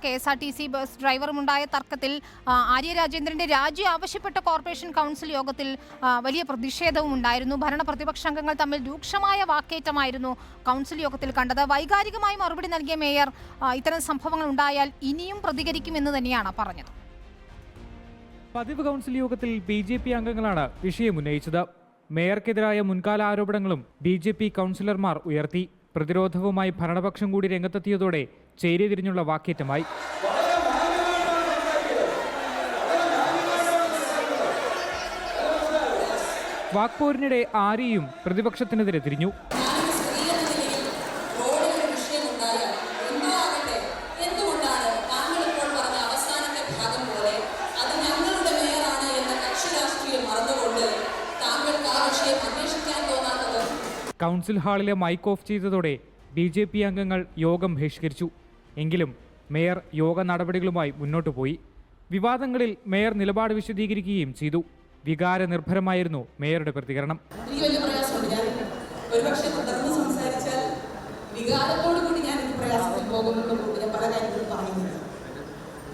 KSRTC bus ഡ്രൈവറുമുണ്ടായ തർക്കത്തിൽ ആര്യ രാജേന്ദ്രന്റെ രാജി ആവശ്യപ്പെട്ട കോർപ്പറേഷൻ കൗൺസിൽ യോഗത്തിൽ വലിയ പ്രതിഷേധവും ഉണ്ടായിരുന്നു. ഭരണ പ്രതിപക്ഷാംഗങ്ങൾ തമ്മിൽ രൂക്ഷമായ വാക്കേറ്റമായിരുന്നു കൗൺസിൽ യോഗത്തിൽ കണ്ടത്. വൈകാരികമായി മറുപടി നൽകിയ മേയർ ഇത്തരം സംഭവങ്ങൾ ഉണ്ടായാൽ ഇനിയും പ്രതികരിക്കുമെന്ന് തന്നെയാണ് പറഞ്ഞത്. പതിവ് കൗൺസിൽ യോഗത്തിൽ BJP അംഗങ്ങളാണ് വിഷയമുന്നയിച്ചത്. മേയർക്കെതിരായ മുൻകാല ആരോപണങ്ങളും BJP കൗൺസിലർമാർ ഉയർത്തി. പ്രതിരോധവുമായി ഭരണപക്ഷം കൂടി രംഗത്തെത്തിയതോടെ ചേരിതിരിഞ്ഞുള്ള വാക്കേറ്റമായി. വാക്പോരിനിടെ ആര്യയും പ്രതിപക്ഷത്തിനെതിരെ തിരിഞ്ഞു. കൗൺസിൽ ഹാളിലെ മൈക്ക് ഓഫ് ചെയ്തതോടെ BJP അംഗങ്ങൾ യോഗം ബഹിഷ്കരിച്ചു. എങ്കിലും മേയർ യോഗ നടപടികളുമായി മുന്നോട്ടു പോയി. വിവാദങ്ങളിൽ മേയർ നിലപാട് വിശദീകരിക്കുകയും ചെയ്തു. വികാര നിർഭരമായിരുന്നു മേയറുടെ പ്രതികരണം.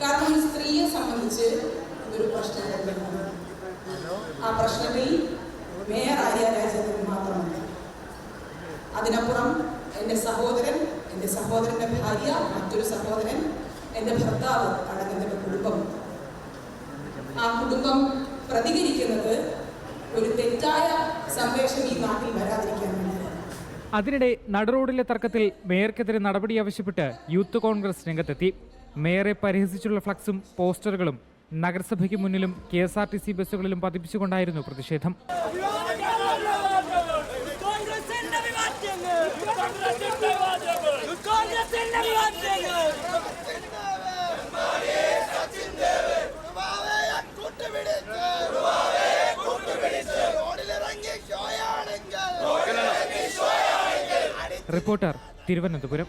കാരണം സ്ത്രീയെ സംബന്ധിച്ച് ഇതൊരു പ്രശ്നമാണ്. ആ പ്രശ്നത്തിൽ മേയർ ആര്യ രാജേന്ദ്രൻ മാത്രമല്ല, അതിനപ്പുറം എൻ്റെ സഹോദരൻ, എൻ്റെ സഹോദരൻ്റെ ഭാര്യ, മറ്റൊരു സഹോദരൻ, എൻ്റെ ഭർത്താവ് അടങ്ങുന്ന കുടുംബം. ആ കുടുംബം പ്രതികരിക്കുന്നത് ഒരു തെറ്റായ സന്ദേശം ഈ നാട്ടിൽ വരാതിരിക്കാൻ വേണ്ടിയാണ്. അതിനിടെ നടുറോഡിലെ തർക്കത്തിൽ മേയർക്കെതിരെ നടപടി ആവശ്യപ്പെട്ട് യൂത്ത് കോൺഗ്രസ് രംഗത്തെത്തി. മേയറെ പരിഹസിച്ചുള്ള ഫ്ലക്സും പോസ്റ്ററുകളും നഗരസഭയ്ക്ക് മുന്നിലും KSRTC ബസ്സുകളിലും പതിപ്പിച്ചുകൊണ്ടായിരുന്നു പ്രതിഷേധം. റിപ്പോർട്ടർ, തിരുവനന്തപുരം.